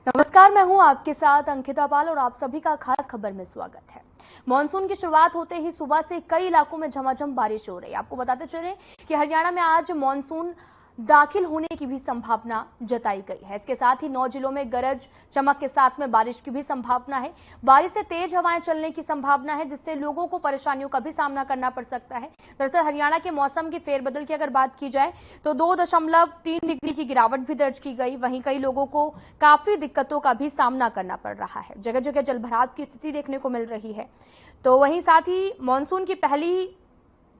नमस्कार, मैं हूं आपके साथ अंकिता पाल और आप सभी का खास खबर में स्वागत है। मॉनसून की शुरुआत होते ही सुबह से कई इलाकों में झमाझम बारिश हो रही है। आपको बताते चले कि हरियाणा में आज मॉनसून दाखिल होने की भी संभावना जताई गई है। इसके साथ ही 9 जिलों में गरज चमक के साथ में बारिश की भी संभावना है। बारिश से तेज हवाएं चलने की संभावना है, जिससे लोगों को परेशानियों का भी सामना करना पड़ सकता है। दरअसल हरियाणा के मौसम की फेरबदल की अगर बात की जाए तो 2.3 डिग्री की गिरावट भी दर्ज की गई। वहीं कई लोगों को काफी दिक्कतों का भी सामना करना पड़ रहा है। जगह जगह जलभराव की स्थिति देखने को मिल रही है। तो वहीं साथ ही मानसून की पहली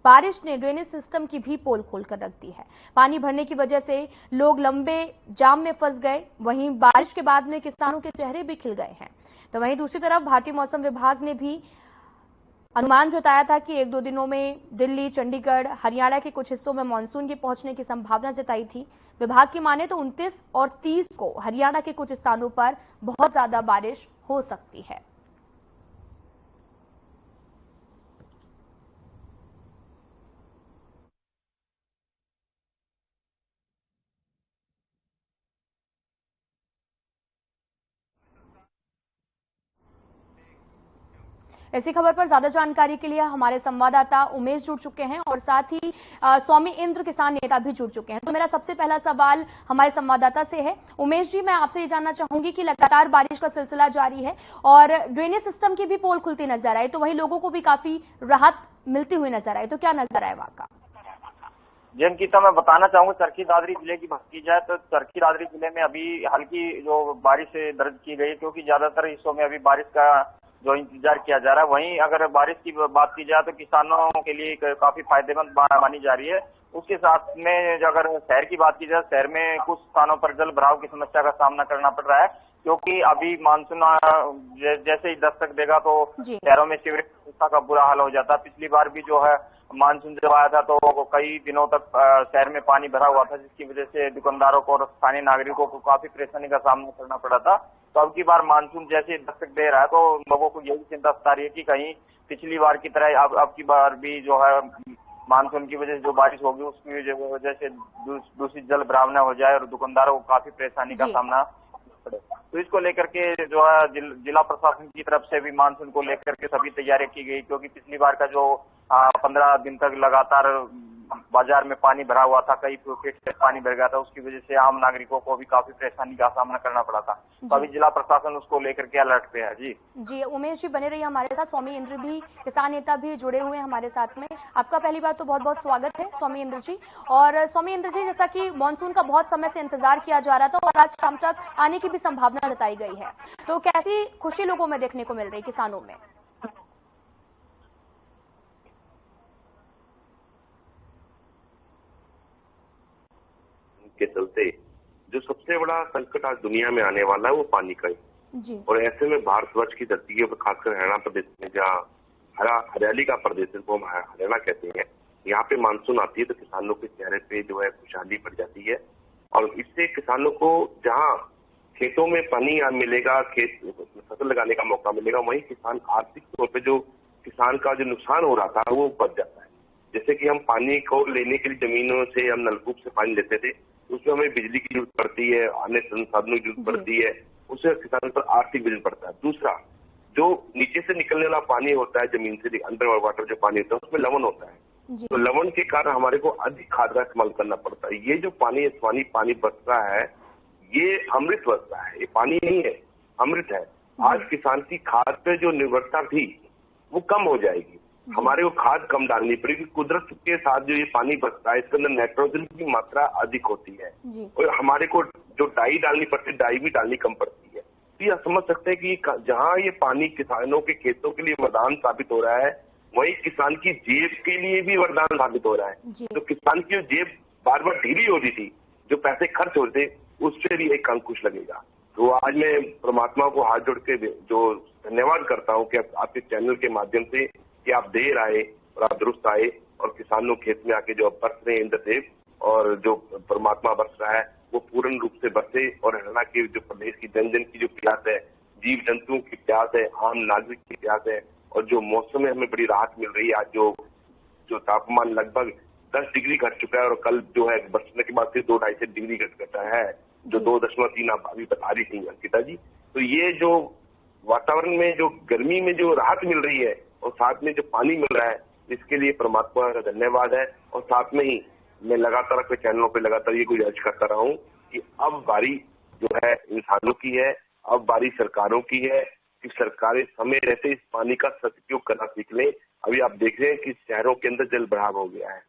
बारिश ने ड्रेनेज सिस्टम की भी पोल खोलकर रख दी है। पानी भरने की वजह से लोग लंबे जाम में फंस गए। वहीं बारिश के बाद में किसानों के चेहरे भी खिल गए हैं। तो वहीं दूसरी तरफ भारतीय मौसम विभाग ने भी अनुमान जताया था कि 1-2 दिनों में दिल्ली, चंडीगढ़, हरियाणा के कुछ हिस्सों में मानसून के पहुंचने की संभावना जताई थी। विभाग की माने तो 29 और 30 को हरियाणा के कुछ स्थानों पर बहुत ज्यादा बारिश हो सकती है। इसी खबर पर ज्यादा जानकारी के लिए हमारे संवाददाता उमेश जुड़ चुके हैं और साथ ही स्वामी इंद्र किसान नेता भी जुड़ चुके हैं। तो मेरा सबसे पहला सवाल हमारे संवाददाता से है। उमेश जी, मैं आपसे ये जानना चाहूंगी कि लगातार बारिश का सिलसिला जारी है और ड्रेनेज सिस्टम की भी पोल खुलती नजर आई, तो वहीं लोगों को भी काफी राहत मिलती हुई नजर आई, तो क्या नजर आया वहां का? जी अंकिता, मैं बताना चाहूंगा चरखी दादरी जिले की बात की जाए तो चरखी दादरी जिले में अभी हल्की जो बारिश दर्ज की गई है, क्योंकि ज्यादातर हिस्सों में अभी बारिश का जो इंतजार किया जा रहा है। वहीं अगर बारिश की बात की जाए तो किसानों के लिए काफी फायदेमंद मानी जा रही है। उसके साथ में अगर शहर की बात की जाए, शहर में कुछ स्थानों पर जल भराव की समस्या का सामना करना पड़ रहा है, क्योंकि अभी मानसून जैसे ही दस्तक देगा तो शहरों में सीवरेज व्यवस्था का बुरा हाल हो जाता है। पिछली बार भी जो है मानसून जब आया था तो कई दिनों तक शहर में पानी भरा हुआ था, जिसकी वजह से दुकानदारों को और स्थानीय नागरिकों को काफी परेशानी का सामना करना पड़ा था। तो अब की बार मानसून जैसे दस्तक दे रहा है तो लोगों को यही चिंता सता रही है कि कहीं पिछली बार की तरह अब की बार भी जो है मानसून की वजह से जो बारिश होगी उसकी वजह से दूसरी जल भराव न हो जाए और दुकानदारों को काफी परेशानी का सामना पड़े। तो इसको लेकर के जो है जिला प्रशासन की तरफ से भी मानसून को लेकर के सभी तैयारियां की गई, क्योंकि पिछली बार का जो 15 दिन तक लगातार बाजार में पानी भरा हुआ था, कई फीट से पानी भर गया था, उसकी वजह से आम नागरिकों को भी काफी परेशानी का सामना करना पड़ा था। तो अभी जिला प्रशासन उसको लेकर के अलर्ट पे है। जी उमेश जी, बने रहिए हमारे साथ। स्वामी इंद्र भी, किसान नेता भी जुड़े हुए हैं हमारे साथ में। आपका पहली बात तो बहुत बहुत स्वागत है स्वामी इंद्र जी। और स्वामी इंद्र जी, जैसा कि मानसून का बहुत समय से इंतजार किया जा रहा था और आज शाम तक आने की भी संभावना जताई गई है, तो कैसी खुशी लोगों में देखने को मिल रही, किसानों में? के चलते जो सबसे बड़ा संकट आज दुनिया में आने वाला है वो पानी का ही। और ऐसे में भारतवर्ष की धरती के ऊपर, खासकर हरियाणा प्रदेश में, जहाँ हरियाली का प्रदेश है, वो हरियाणा कहते हैं, यहाँ पे मानसून आती है तो किसानों के चेहरे पे जो है खुशहाली बढ़ जाती है। और इससे किसानों को जहाँ खेतों में पानी मिलेगा, खेत फसल लगाने का मौका मिलेगा, वहीं किसान आर्थिक तौर पर जो किसान का जो नुकसान हो रहा था वो बच जाता है। जैसे कि हम पानी को लेने के लिए जमीनों से हम नलकूप से पानी लेते थे, उसमें हमें बिजली की जरूरत पड़ती है, अन्य संसाधनों की जरूरत पड़ती है, उससे किसान पर आर्थिक बिजली पड़ता है। दूसरा, जो नीचे से निकलने वाला पानी होता है, जमीन से अंडर वाटर जो पानी होता है, उसमें लवण होता है। तो लवण के कारण हमारे को अधिक खाद का इस्तेमाल करना पड़ता है। ये जो पानी बचता है, ये अमृत बचता है, ये पानी नहीं है, अमृत है। आज किसान की खाद पे जो निर्भरता थी वो कम हो जाएगी। हमारे को खाद कम डालनी पड़ेगी। कुदरत के साथ जो ये पानी बचता है, इसके अंदर नाइट्रोजन की मात्रा अधिक होती है और हमारे को जो डाई डालनी पड़ती है, डाई भी डालनी कम पड़ती है। तो ये समझ सकते हैं कि जहाँ ये पानी किसानों के खेतों के लिए वरदान साबित हो रहा है, वही किसान की जेब के लिए भी वरदान साबित हो रहा है। तो किसान की जेब बार बार ढीली हो रही थी, जो पैसे खर्च होते, उससे भी एक अंकुश लगेगा। तो आज मैं परमात्मा को हाथ जोड़ के जो धन्यवाद करता हूँ कि आपके चैनल के माध्यम से कि आप देर आए और आप दुरुस्त आए और किसानों खेत में आके जो बरस रहे हैं इंद्रदेव, और जो परमात्मा बरस रहा है वो पूर्ण रूप से बरसे और हरियाणा के जो प्रदेश की जन जन की जो प्यास है, जीव जंतुओं की प्यास है, आम नागरिक की प्यास है, और जो मौसम में हमें बड़ी राहत मिल रही है। आज जो तापमान लगभग 10 डिग्री घट चुका है और कल जो है बरसने के बाद फिर 2-2.5 डिग्री घटा है, जो 2.3 आप अभी बता रही थी अंकिता जी। तो ये जो वातावरण में जो गर्मी में जो राहत मिल रही है और साथ में जो पानी मिल रहा है, इसके लिए परमात्मा का धन्यवाद है। और साथ में ही मैं लगातार अपने चैनलों पे लगातार ये गुजारिश करता रहा हूँ कि अब बारी जो है इंसानों की है, अब बारी सरकारों की है कि सरकारें समय रहते इस पानी का सदुपयोग करना सीख लें। अभी आप देख रहे हैं कि शहरों के अंदर जल भराव हो गया है,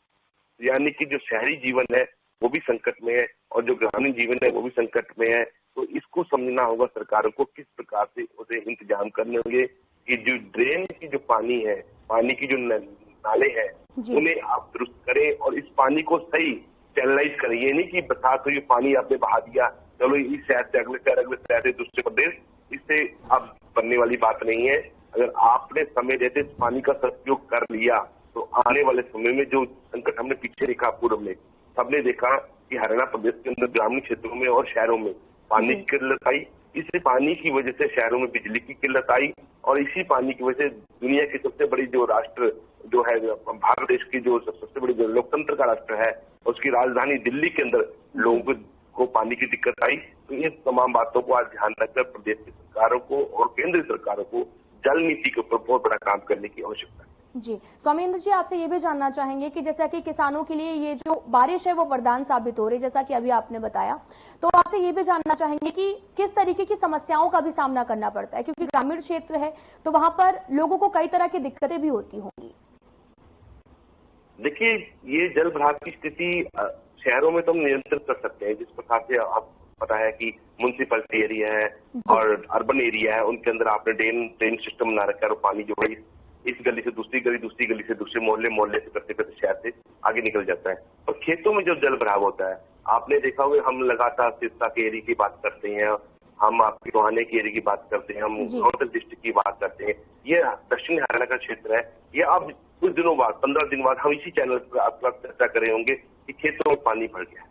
यानी कि जो शहरी जीवन है वो भी संकट में है और जो ग्रामीण जीवन है वो भी संकट में है। तो इसको समझना होगा सरकारों को, किस प्रकार से उसे इंतजाम करने होंगे कि जो ड्रेन की जो पानी है, पानी की जो नाले हैं, उन्हें आप दुरुस्त करें और इस पानी को सही चैनलाइज करें। ये नहीं कि बरसात हुई पानी आपने बहा दिया, चलो इस शहर से अगले शहर से दूसरे प्रदेश, इससे अब बनने वाली बात नहीं है। अगर आपने समय रहते इस पानी का सदुपयोग कर लिया तो आने वाले समय में जो संकट हमने पीछे देखा, पूर्व में सबने देखा कि हरियाणा प्रदेश के अंदर ग्रामीण क्षेत्रों में और शहरों में पानी की किल्लत आई। इसी पानी की वजह से शहरों में बिजली की किल्लत आई और इसी पानी की वजह से दुनिया की सबसे बड़ी जो राष्ट्र जो है भारत देश की जो सबसे बड़ी जो लोकतंत्र का राष्ट्र है, उसकी राजधानी दिल्ली के अंदर लोगों को पानी की दिक्कत आई। तो ये तमाम बातों को आज ध्यान रखकर प्रदेश की सरकारों को और केंद्रीय सरकारों को जल नीति के ऊपर बहुत बड़ा काम करने की आवश्यकता है। जी स्वामींद्र जी, आपसे ये भी जानना चाहेंगे कि जैसा कि किसानों के लिए ये जो बारिश है वो वरदान साबित हो रही है, जैसा कि अभी आपने बताया, तो आपसे ये भी जानना चाहेंगे कि किस तरीके की समस्याओं का भी सामना करना पड़ता है, क्योंकि ग्रामीण क्षेत्र है तो वहां पर लोगों को कई तरह की दिक्कतें भी होती होंगी। देखिए, ये जल भराव की स्थिति शहरों में तो हम नियंत्रित कर सकते हैं, जिस प्रकार से आप पता है कि म्युनिसिपैलिटी एरिया है और अर्बन एरिया है, उनके अंदर आपने ड्रेन सिस्टम बना रखा है और पानी जो है इस गली से दूसरी गली से दूसरे मोहल्ले से करते करते शहर से आगे निकल जाता है। और खेतों में जो जल भराव होता है, आपने देखा होगा हम लगातार सिरसा के एरिया की बात करते हैं, हम आपके टोहाने के एरिया की बात करते हैं, हम नॉर्थन डिस्ट्रिक्ट की बात करते हैं, ये दक्षिण हरियाणा का क्षेत्र है। ये अब कुछ दिनों बाद 15 दिन बाद हम इसी चैनल पर आपका चर्चा कर रहे होंगे कि खेतों में पानी भर गया।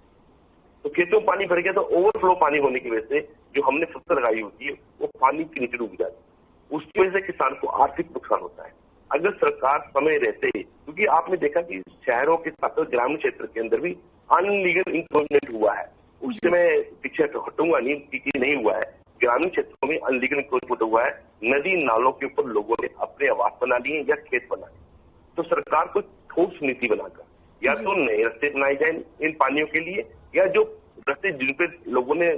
तो खेतों में पानी भर गया तो ओवरफ्लो पानी होने की वजह से जो हमने फसल लगाई होती है वो पानी के नीचे डूब जाती है, उसकी वजह से किसान को आर्थिक नुकसान होता है। अगर सरकार समय रहते, क्योंकि आपने देखा कि शहरों के साथ ग्रामीण क्षेत्र के अंदर भी अनलीगल इंक्रोचमेंट हुआ है, उससे मैं पीछे हटूंगा नहीं कि नहीं हुआ है। ग्रामीण क्षेत्रों में अनलीगल इंक्रोचमेंट हुआ है, नदी नालों के ऊपर लोगों ने अपने आवास बना लिए या खेत बना लिए। तो सरकार को ठोस नीति बनाकर या तो नए रास्ते बनाए जाए इन पानियों के लिए, या जो रास्ते जिन पे लोगों ने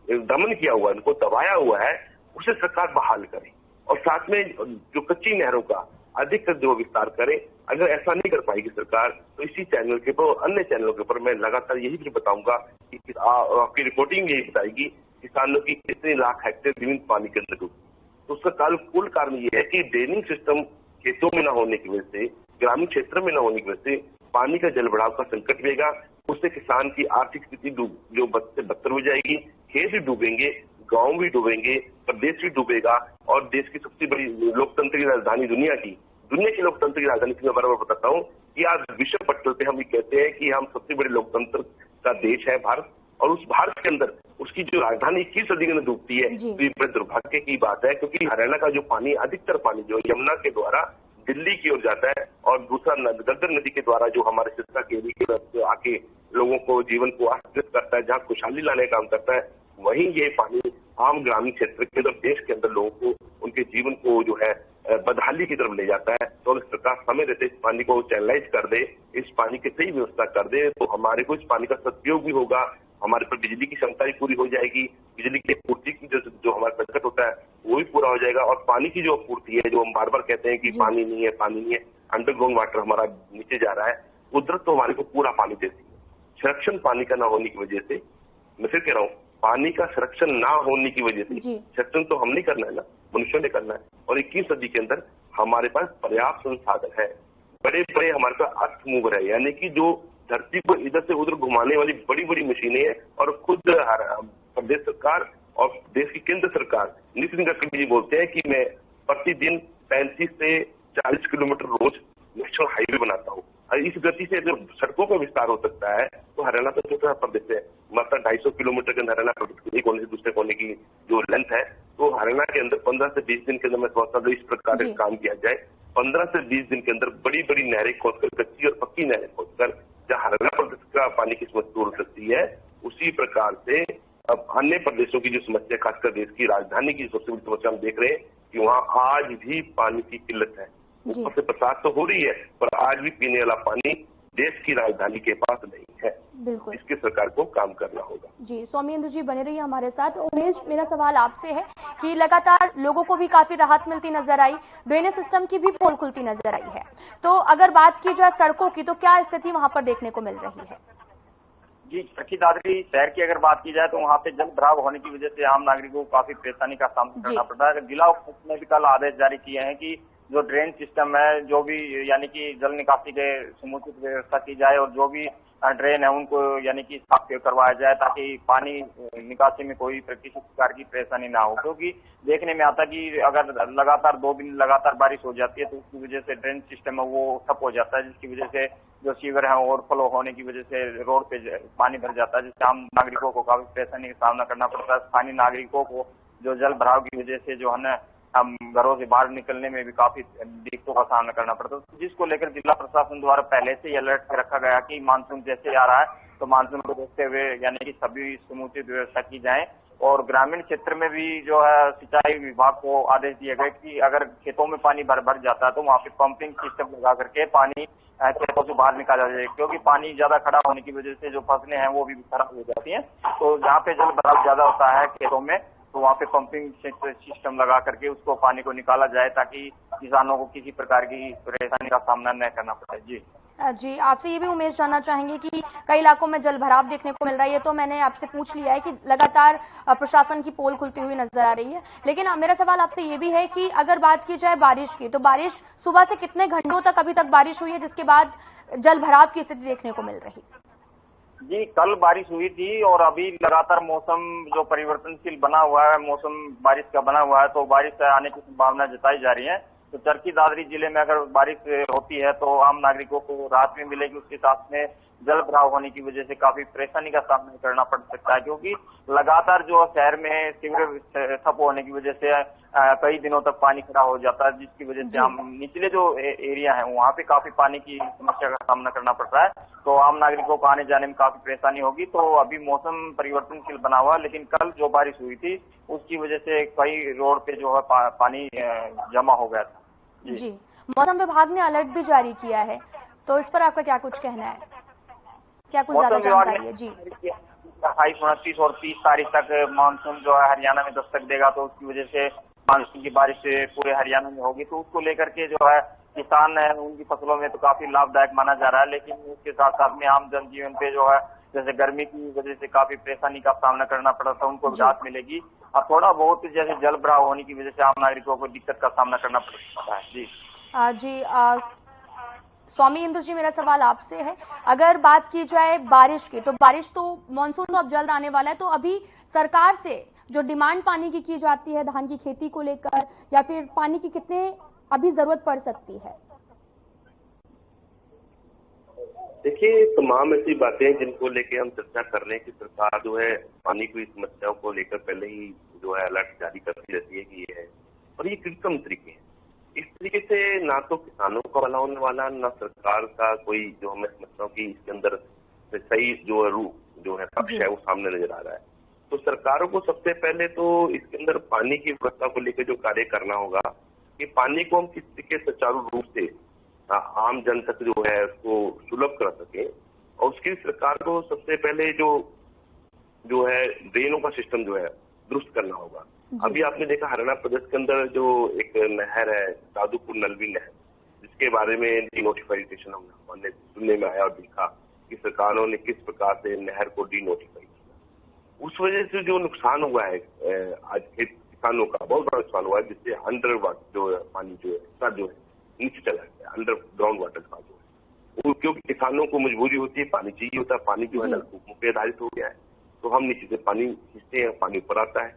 दमन किया हुआ है, उनको दबाया हुआ है, उसे सरकार बहाल करे और साथ में जो कच्ची नहरों का अधिक जो विस्तार करे। अगर ऐसा नहीं कर पाएगी सरकार तो इसी चैनल के ऊपर और अन्य चैनलों के ऊपर मैं लगातार यही भी बताऊंगा कि आपकी रिपोर्टिंग यही बताएगी किसानों की कितने लाख हेक्टेयर जमीन पानी के अंदर डूबी। तो उसका कुल कारण ये है कि ड्रेनिंग सिस्टम खेतों में न होने की वजह से, ग्रामीण क्षेत्र में न होने की वजह से पानी का जल बढ़ाव का संकट रहेगा। उससे किसान की आर्थिक स्थिति जो बदतर हो जाएगी, खेत भी डूबेंगे, गांव भी डूबेंगे, प्रदेश भी डूबेगा और देश की सबसे बड़ी लोकतंत्र की राजधानी दुनिया की लोकतंत्र की राजधानी की मैं बार बताता हूँ कि आज विश्व पटल पे हम ये कहते हैं कि हम सबसे बड़े लोकतंत्र का देश है भारत, और उस भारत के अंदर उसकी जो राजधानी 21 सदी में डूबती है तो ये बड़े दुर्भाग्य की बात है, क्योंकि हरियाणा का जो पानी, अधिकतर पानी जो यमुना के द्वारा दिल्ली की ओर जाता है और दूसरा गद्दर नदी के द्वारा जो हमारे सिरसा के एरिया के आके लोगों को जीवन को आश्रित करता है, जहाँ खुशहाली लाने का काम करता है, वहीं ये पानी आम ग्रामीण क्षेत्र के अंदर, देश के अंदर लोगों को उनके जीवन को जो है बदहाली की तरफ ले जाता है। तो अगर सरकार समय रहते इस पानी को चैनलाइज कर दे, इस पानी की सही व्यवस्था कर दे, तो हमारे को इस पानी का सदुपयोग भी होगा, हमारे पर बिजली की क्षमता भी पूरी हो जाएगी, बिजली की आपूर्ति की जो हमारा संकट होता है वो भी पूरा हो जाएगा। और पानी की जो आपूर्ति है, जो हम बार बार कहते हैं कि पानी नहीं है, अंडरग्राउंड वाटर हमारा नीचे जा रहा है, कुदरत तो हमारे को पूरा पानी देती है। संरक्षण पानी का ना होने की वजह से, मैं फिर कह रहा हूँ, पानी का संरक्षण ना होने की वजह से, संरक्षण तो हमने करना है ना, मनुष्यों ने करना है। और 21 सदी के अंदर हमारे पास पर्याप्त संसाधन है, बड़े बड़े हमारे पास अर्थ मूवर है, यानी कि जो धरती को इधर से उधर घुमाने वाली बड़ी बड़ी मशीनें हैं। और खुद प्रदेश सरकार और देश की केंद्र सरकार नितिन गडकरी जी बोलते हैं कि मैं प्रतिदिन 35 से 40 किलोमीटर रोज नेशनल हाईवे बनाता हूँ। इस गति से अगर सड़कों का विस्तार हो सकता है तो हरियाणा तो छोटा प्रदेश है, मतलब 250 किलोमीटर के अंदर हरियाणा प्रदेश एक कोने से दूसरे कोने की जो लेंथ है, तो हरियाणा के अंदर 15 से 20 दिन के अंदर मैं सोचता हूँ इस प्रकार से काम किया जाए। 15 से 20 दिन के अंदर बड़ी बड़ी नहरें खोदकर, कच्ची और पक्की नहरें खोदकर, जहाँ हरियाणा प्रदेश का पानी की समस्या दूर हो सकती है, उसी प्रकार से अब अन्य प्रदेशों की जो समस्या, खासकर देश की राजधानी की सबसे बड़ी समस्या हम देख रहे हैं कि वहाँ आज भी पानी की किल्लत है। ऊपर से बरसात तो हो रही है, पर आज भी पीने वाला पानी देश की राजधानी के पास नहीं है। बिल्कुल, इसके सरकार को काम करना होगा। जी, सौम्येंदु जी बने रहिए हमारे साथ। उमेश, मेरा सवाल आपसे है कि लगातार लोगों को भी काफी राहत मिलती नजर आई, ड्रेनेज सिस्टम की भी पोल खुलती नजर आई है, तो अगर बात की जाए सड़कों की, तो क्या स्थिति वहां पर देखने को मिल रही है? जी, चरखी दादरी शहर की अगर बात की जाए तो वहाँ पे जल भराव होने की वजह से आम नागरिकों को काफी परेशानी का सामना करना पड़ता है। जिला उपायुक्त ने भी कल आदेश जारी किए हैं कि जो ड्रेन सिस्टम है, जो भी यानी कि जल निकासी के समुचित व्यवस्था की जाए और जो भी ड्रेन है उनको यानी कि साफ करवाया जाए, ताकि पानी निकासी में कोई किसी प्रकार की परेशानी ना हो। क्योंकि देखने में आता कि अगर लगातार 2 दिन लगातार बारिश हो जाती है तो उसकी वजह से ड्रेन सिस्टम है वो ठप हो जाता है, जिसकी वजह से जो सीवर है ओवरफ्लो होने की वजह से रोड पे पानी भर जाता है, जिससे आम नागरिकों को काफी परेशानी का सामना करना पड़ता है। स्थानीय नागरिकों को जो जल भराव की वजह से जो है ना हम घरों से बाहर निकलने में भी काफी दिक्कतों का सामना करना पड़ता है, जिसको लेकर जिला प्रशासन द्वारा पहले से ही अलर्ट पे रखा गया कि मानसून जैसे आ रहा है तो मानसून को देखते हुए यानी कि सभी समुचित व्यवस्था की जाए। और ग्रामीण क्षेत्र में भी जो है सिंचाई विभाग को आदेश दिए गए कि अगर खेतों में पानी भर जाता है तो वहाँ पे पंपिंग सिस्टम लगा करके पानी खेतों से बाहर निकाला जाए, क्योंकि पानी ज्यादा खड़ा होने की वजह से जो फसलें हैं वो भी खराब हो जाती हैं। तो जहाँ पे जल भराव ज्यादा होता है खेतों में तो वहाँ पे पंपिंग सिस्टम लगा करके उसको पानी को निकाला जाए, ताकि किसानों को किसी प्रकार की परेशानी का सामना न करना पड़े। जी जी, आपसे ये भी उमेश जानना चाहेंगे कि कई इलाकों में जल भराव देखने को मिल रहा है। ये तो मैंने आपसे पूछ लिया है कि लगातार प्रशासन की पोल खुलती हुई नजर आ रही है, लेकिन मेरा सवाल आपसे ये भी है कि अगर बात की जाए बारिश की, तो बारिश सुबह से कितने घंटों तक अभी तक बारिश हुई है जिसके बाद जल भराव की स्थिति देखने को मिल रही? जी, कल बारिश हुई थी और अभी लगातार मौसम जो परिवर्तनशील बना हुआ है, मौसम बारिश का बना हुआ है, तो बारिश आने की संभावना जताई जा रही है। तो चरखी दादरी जिले में अगर बारिश होती है तो आम नागरिकों को राहत भी मिलेगी, उसके साथ में जल भराव होने की वजह से काफी परेशानी का सामना करना पड़ सकता है, क्योंकि लगातार जो शहर में सीवरेज ठप होने की वजह से कई दिनों तक पानी खड़ा हो जाता है, जिसकी वजह से हम निचले जो एरिया है वहाँ पे काफी पानी की समस्या का सामना करना पड़ रहा है। तो आम नागरिकों को आने जाने में काफी परेशानी होगी। तो अभी मौसम परिवर्तनशील बना हुआ, लेकिन कल जो बारिश हुई थी उसकी वजह से कई रोड पे जो है पानी जमा हो गया था। जी, मौसम विभाग ने अलर्ट भी जारी किया है, तो इस पर आपका क्या कुछ कहना है? क्या कुछ ज्यादा जानकारी है? जी, 28, 29 और 30 तारीख तक मानसून जो है हरियाणा में दस्तक देगा, तो उसकी वजह से मानसून की बारिश पूरे हरियाणा में होगी। तो उसको लेकर के जो है किसान है उनकी फसलों में तो काफी लाभदायक माना जा रहा है, लेकिन उसके साथ साथ में आम जनजीवन पे जो है जैसे गर्मी की वजह से काफी परेशानी का सामना करना पड़ा था, उनको राहत मिलेगी। अब थोड़ा बहुत जैसे जल भराव होने की वजह से आम नागरिकों को दिक्कत का सामना करना पड़ सकता है। जी सौम्येंदु जी, मेरा सवाल आपसे है, अगर बात की जाए बारिश की, तो बारिश तो मानसून तो अब जल्द आने वाला है, तो अभी सरकार से जो डिमांड पानी की जाती है धान की खेती को लेकर, या फिर पानी की कितने अभी जरूरत पड़ सकती है? देखिए, तमाम ऐसी बातें जिनको लेके हम चर्चा कर रहे हैं कि सरकार जो है पानी की समस्याओं को लेकर पहले ही जो है अलर्ट जारी करती रहती है कि ये है, और ये कृत्रिम तरीके हैं। इस तरीके से ना तो किसानों का भला होने वाला, ना सरकार का कोई जो हमें समस्याओं की इसके अंदर सही जो रूप जो है पक्ष है वो सामने नजर आ रहा है। तो सरकारों को सबसे पहले तो इसके अंदर पानी की व्यवस्था को लेकर जो कार्य करना होगा कि पानी को हम किस तरीके सुचारू रूप से आम जन तक जो है उसको सुलभ कर सके, और उसकी सरकार को सबसे पहले जो है ड्रेनों का सिस्टम जो है दुरुस्त करना होगा। अभी आपने देखा हरियाणा प्रदेश के अंदर जो एक नहर है दादूपुर नलवी नहर, जिसके बारे में डीनोटिफिकेशन हमने सुनने में आया और देखा कि सरकारों ने किस प्रकार से नहर को डीनोटिफाई किया। उस वजह से जो नुकसान हुआ है आज किसानों का बहुत बड़ा नुकसान हुआ है, जिससे अंडर वाटर जो है पानी जो है नीचे चला गया, अंडरग्राउंड वाटर का जो है, क्योंकि किसानों को मजबूरी होती है, पानी चाहिए होता है, पानी जो है नलकूपों पे आधारित हो गया है, तो हम नीचे से पानी खींचते हैं, पानी ऊपर आता है,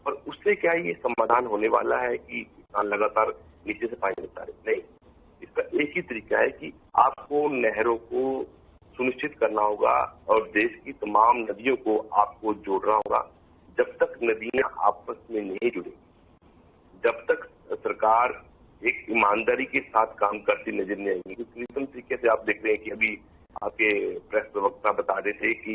और उससे क्या ये समाधान होने वाला है कि किसान लगातार नीचे से पानी निकाल रहे? नहीं, इसका एक ही तरीका है कि आपको नहरों को सुनिश्चित करना होगा और देश की तमाम नदियों को आपको जोड़ना होगा। जब तक नदियां आपस में नहीं जुड़ेंगी, जब तक सरकार एक ईमानदारी के साथ काम करती नजर नहीं आएगी, कृत्रिम तरीके से आप देख रहे हैं कि अभी आपके प्रेस प्रवक्ता बता रहे थे कि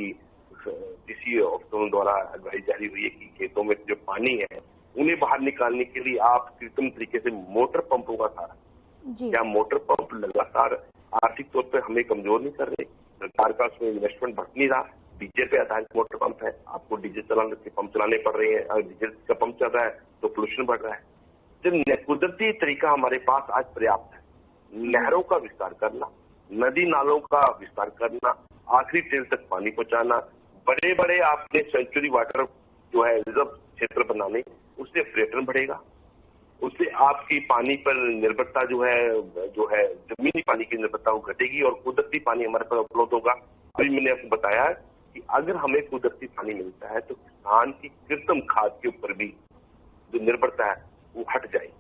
कृषि अफसरों द्वारा एडवाइस जारी हुई है कि खेतों में जो पानी है उन्हें बाहर निकालने के लिए आप कृत्रिम तरीके से मोटर पंपों का सहारा। क्या मोटर पंप लगातार आर्थिक तौर पर हमें कमजोर नहीं कर रहे? सरकार का उसमें इन्वेस्टमेंट बढ़ नहीं रहा। डीजल पे आधारित मोटर पंप है, आपको डीजल पंप चलाने पड़ रहे हैं। अगर डीजल का पंप चल रहा है तो पोल्यूशन बढ़ रहा है। जब कुदरती तरीका हमारे पास आज पर्याप्त है, नहरों का विस्तार करना, नदी नालों का विस्तार करना, आखिरी टेल तक पानी पहुंचाना, बड़े बड़े आपने सेंचुरी वाटर जो है रिजर्व क्षेत्र बनाने, उससे पर्यटन बढ़ेगा, उससे आपकी पानी पर निर्भरता जो है जमीनी पानी की निर्भरता वो घटेगी और कुदरती पानी हमारे पास उपलब्ध होगा। अभी मैंने आपको बताया कि अगर हमें कुदरती पानी मिलता है तो किसान की कृत्रिम खाद के ऊपर भी जो निर्भरता है वो हट जाएगी,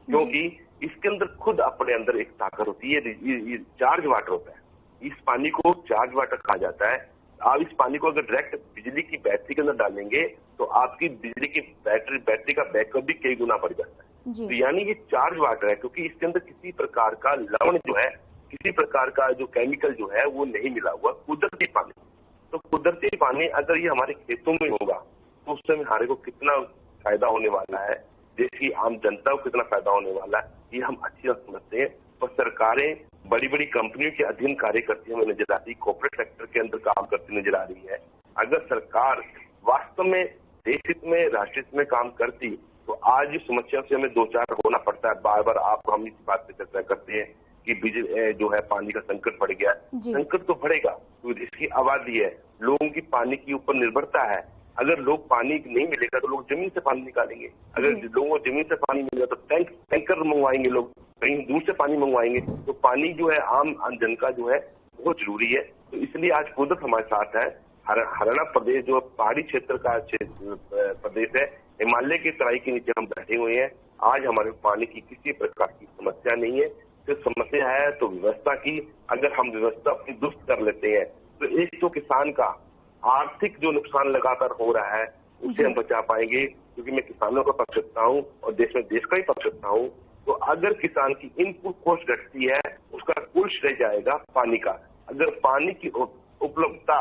क्योंकि इसके अंदर खुद अपने अंदर एक ताकत होती है, ये चार्ज वाटर होता है। इस पानी को चार्ज वाटर कहा जाता है। आप इस पानी को अगर डायरेक्ट बिजली की बैटरी के अंदर डालेंगे तो आपकी बिजली की बैटरी का बैकअप भी कई गुना बढ़ जाता है। तो यानी ये चार्ज वाटर है, क्योंकि इसके अंदर किसी प्रकार का लवण जो है, किसी प्रकार का जो केमिकल जो है वो नहीं मिला हुआ, कुदरती पानी। तो कुदरती पानी अगर ये हमारे खेतों में होगा तो उससे हमारे को कितना फायदा होने वाला है, देश की आम जनता को कितना फायदा होने वाला है, ये हम अच्छी तरह समझते हैं। और सरकारें बड़ी बड़ी कंपनियों के अधीन कार्य करती हमें नजर आती है, कॉर्पोरेट सेक्टर के अंदर काम करती नजर आ रही है। अगर सरकार वास्तव में देश हित में, राष्ट्र हित में काम करती तो आज इस समस्या से हमें दो चार होना पड़ता है। बार बार आप हम इस बात पे चर्चा करते हैं कि बिजली जो है पानी का संकट बढ़ गया। संकट तो बढ़ेगा, तो इसकी आबादी है, लोगों की पानी के ऊपर निर्भरता है। अगर लोग पानी नहीं मिलेगा तो लोग जमीन से पानी निकालेंगे, अगर लोगों को जमीन से पानी मिलेगा तो टैंकर मंगवाएंगे, लोग कहीं दूर से पानी मंगवाएंगे। तो पानी जो है आम जन का जो है बहुत जरूरी है। तो इसलिए आज कुदरत हमारे साथ है। हरियाणा प्रदेश जो पहाड़ी क्षेत्र का प्रदेश है, हिमालय की तराई के नीचे हम बैठे हुए हैं। आज हमारे पानी की किसी प्रकार की समस्या नहीं है। सिर्फ समस्या है तो व्यवस्था की। अगर हम व्यवस्था अपनी दुरुस्त कर लेते हैं तो एक तो किसान का आर्थिक जो नुकसान लगातार हो रहा है उसे हम बचा पाएंगे, क्योंकि मैं किसानों का पक्ष रखता हूँ और देश का ही पक्ष रखता हूँ। तो अगर किसान की इनपुट कॉस्ट घटती है, उसका कुल श्रेय जाएगा पानी का। अगर पानी की उपलब्धता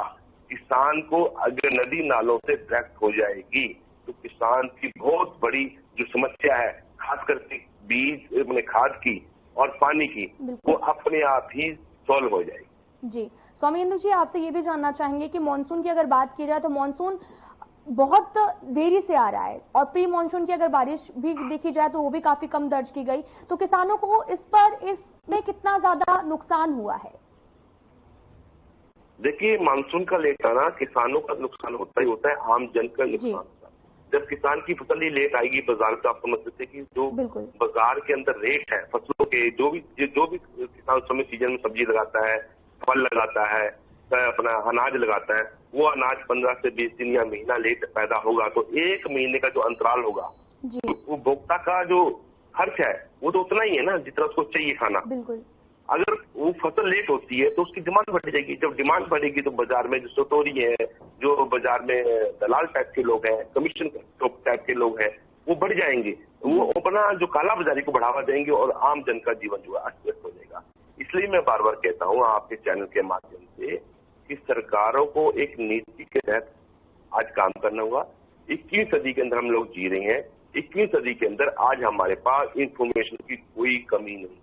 किसान को अगर नदी नालों से डायरेक्ट हो जाएगी तो किसान की बहुत बड़ी जो समस्या है, खास करके बीज मैंने खाद की और पानी की, वो अपने आप ही सॉल्व हो जाएगी। जी सौमेंद्र जी, आपसे ये भी जानना चाहेंगे कि मानसून की अगर बात की जाए तो मानसून बहुत देरी से आ रहा है और प्री मानसून की अगर बारिश भी देखी जाए तो वो भी काफी कम दर्ज की गई। तो किसानों को इसमें कितना ज्यादा नुकसान हुआ है? देखिए, मानसून का लेट आना किसानों का नुकसान होता ही होता है, आम जन का नुकसान होता है। जब किसान की फसल ही लेट आएगी बाजार का, आप समझ सकते कि जो बाजार के अंदर रेट है फसलों के, जो भी किसान समय सीजन में सब्जी लगाता है, फल लगाता है, अपना अनाज लगाता है, वो अनाज 15 से 20 दिन या महीना लेट पैदा होगा तो एक महीने का जो अंतराल होगा, तो उपभोक्ता का जो खर्च है वो तो उतना ही है ना जितना उसको चाहिए खाना। अगर वो फसल लेट होती है तो उसकी डिमांड बढ़ जाएगी। जब डिमांड बढ़ेगी तो बाजार में जो सटोरी है, जो बाजार में दलाल टाइप के लोग हैं, कमीशन टाइप के लोग हैं, वो बढ़ जाएंगे। वो अपना जो काला बाजारी को बढ़ावा देंगे और आम जन का जीवन जो है अस्त व्यस्त हो जाएगा। इसलिए मैं बार बार कहता हूँ आपके चैनल के माध्यम से कि सरकारों को एक नीति के तहत आज काम करना होगा। 21वीं सदी के अंदर हम लोग जी रहे हैं। 21वीं सदी के अंदर आज हमारे पास इंफॉर्मेशन की कोई कमी नहीं।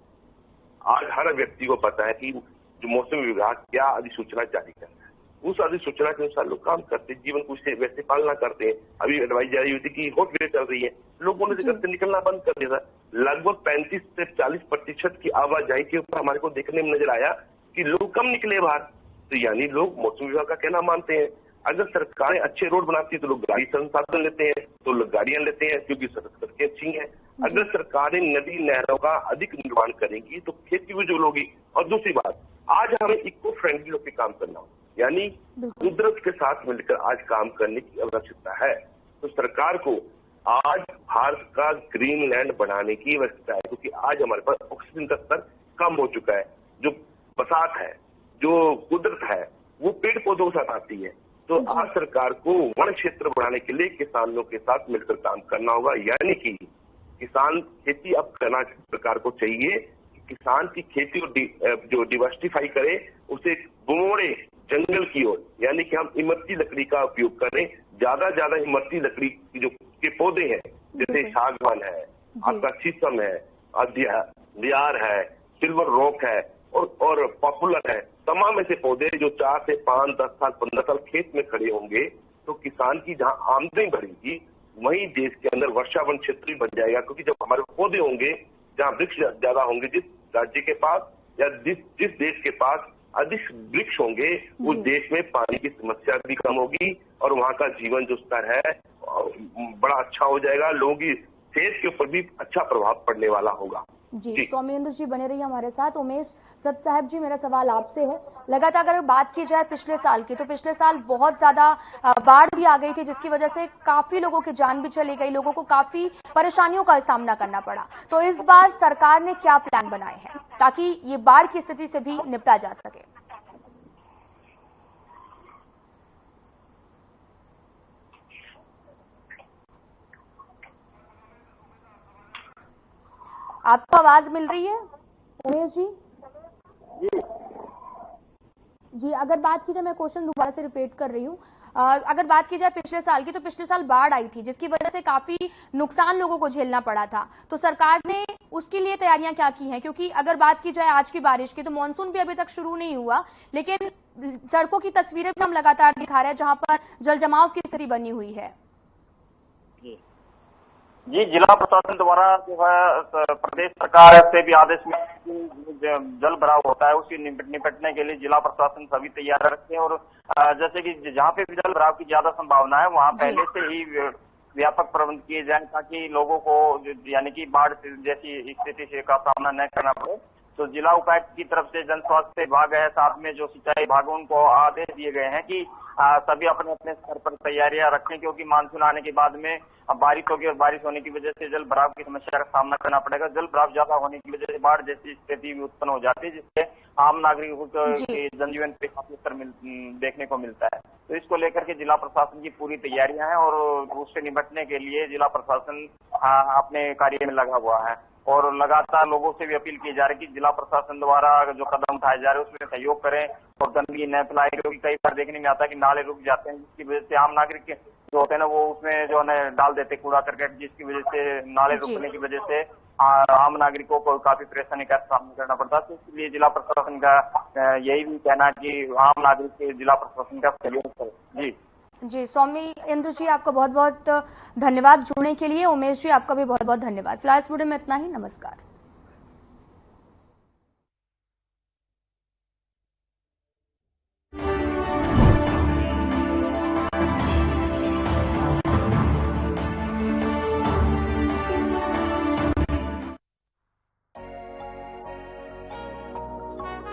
आज हर व्यक्ति को पता है कि जो मौसम विभाग क्या अधिसूचना जारी करता है, उस अधिसूचना के अनुसार लोग काम करते हैं, जीवन को वैसे पालना करते हैं। अभी एडवाइस जारी हुई थी कि हॉट वेव चल रही है, लोगों ने घर से निकलना बंद कर दिया था। लगभग 35 से 40% की आवाजाही के ऊपर हमारे को देखने में नजर आया कि लोग कम निकले बाहर। तो यानी लोग मौसम विभाग का कहना मानते हैं। अगर सरकारें अच्छे रोड बनाती है तो लोग गाड़ी संसाधन लेते हैं, तो लोग गाड़ियां लेते हैं क्योंकि सड़कें अच्छी हैं। अगर सरकारें नदी नहरों का अधिक निर्माण करेंगी तो खेती भी जो होगी। और दूसरी बात, आज हमें इको फ्रेंडली होकर काम करना हो, यानी कुदरत के साथ मिलकर आज काम करने की आवश्यकता है। तो सरकार को आज भारत का ग्रीन लैंड बनाने की आवश्यकता है, क्योंकि आज हमारे पास ऑक्सीजन का स्तर कम हो चुका है। जो बसात है, जो कुदरत है, वो पेड़ पौधों के साथ आती है। तो आज सरकार को वन क्षेत्र बढ़ाने के लिए किसानों के साथ मिलकर काम करना होगा। यानी कि किसान खेती अब करना सरकार को चाहिए कि किसान की खेती को जो डिवर्सिफाई करे, उसे मोड़े, जंगल की ओर, यानी कि हम इमरती लकड़ी का उपयोग करें, ज्यादा इमरती लकड़ी की जो के पौधे हैं, जैसे सागवान है, आपका शीशम है, दियार है, सिल्वर रॉक है और पॉपुलर है, तमाम ऐसे पौधे जो 4 से 5, 10 साल, 15 साल खेत में खड़े होंगे, तो किसान की जहां आमदनी बढ़ेगी वहीं देश के अंदर वर्षावन क्षेत्र भी बन जाएगा। क्योंकि जब हमारे पौधे होंगे, जहां वृक्ष ज्यादा होंगे, जिस राज्य के पास या जिस देश के पास अधिक वृक्ष होंगे, उस देश में पानी की समस्या भी कम होगी और वहां का जीवन जो स्तर है बड़ा अच्छा हो जाएगा। लोगों की सेहत के ऊपर भी अच्छा प्रभाव पड़ने वाला होगा। जी सौमेंद्र जी बने रहिए हमारे साथ। उमेश सत साहब जी, मेरा सवाल आपसे है, लगातार अगर बात की जाए पिछले साल की, तो पिछले साल बहुत ज्यादा बाढ़ भी आ गई थी, जिसकी वजह से काफी लोगों की जान भी चली गई, लोगों को काफी परेशानियों का सामना करना पड़ा। तो इस बार सरकार ने क्या प्लान बनाए हैं ताकि ये बाढ़ की स्थिति से भी निपटा जा सके? आपको आवाज मिल रही है उमेश जी? जी अगर बात की जाए, मैं क्वेश्चन दोबारा से रिपीट कर रही हूँ, अगर बात की जाए पिछले साल की, तो पिछले साल बाढ़ आई थी, जिसकी वजह से काफी नुकसान लोगों को झेलना पड़ा था। तो सरकार ने उसके लिए तैयारियां क्या की हैं? क्योंकि अगर बात की जाए आज की बारिश की, तो मानसून भी अभी तक शुरू नहीं हुआ, लेकिन सड़कों की तस्वीरें भी हम लगातार दिखा रहे हैं जहां पर जल जमाव की स्थिति बनी हुई है। जी, जिला प्रशासन द्वारा जो है प्रदेश सरकार से भी आदेश में जल भराव होता है, उसकी निपटने के लिए जिला प्रशासन सभी तैयार रखे और जैसे कि जहाँ पे भी जल भराव की ज्यादा संभावना है, वहाँ पहले से ही व्यापक प्रबंध किए जाए ताकि लोगों को यानी कि बाढ़ जैसी स्थिति से का सामना न करना पड़े। तो जिला उपायुक्त की तरफ से जन स्वास्थ्य विभाग है, साथ में जो सिंचाई विभाग है, उनको आदेश दिए गए हैं कि सभी अपने अपने स्तर पर तैयारियां रखें, क्योंकि मानसून आने के बाद में बारिश होगी और बारिश होने की वजह से जल भराव की समस्या का सामना करना पड़ेगा। जल भराव ज्यादा होने की वजह से बाढ़ जैसी स्थिति भी उत्पन्न हो जाती है, जिससे आम नागरिकों के जनजीवन पे काफी असर देखने को मिलता है। तो इसको लेकर के जिला प्रशासन की पूरी तैयारियां हैं और उससे निपटने के लिए जिला प्रशासन अपने कार्य में लगा हुआ है और लगातार लोगों से भी अपील की जा रही है कि जिला प्रशासन द्वारा जो कदम उठाए जा रहे हैं उसमें सहयोग करें और गंदगी न फैलाएं, क्योंकि कई बार देखने में आता है कि नाले रुक जाते हैं, जिसकी वजह से आम नागरिक जो होते हैं ना, वो उसमें जो है डाल देते कूड़ा करकट, जिसकी वजह से नाले रुकने की वजह से आम नागरिकों को काफी परेशानी का सामना करना पड़ता है। तो इसलिए जिला प्रशासन का यही भी कहना है कि आम नागरिक के जिला प्रशासन का सहयोग करें। जी सौमेंद्र जी, आपका बहुत बहुत धन्यवाद जुड़ने के लिए। उमेश जी, आपका भी बहुत बहुत धन्यवाद। फिलहाल इस वीडियो में इतना ही। नमस्कार।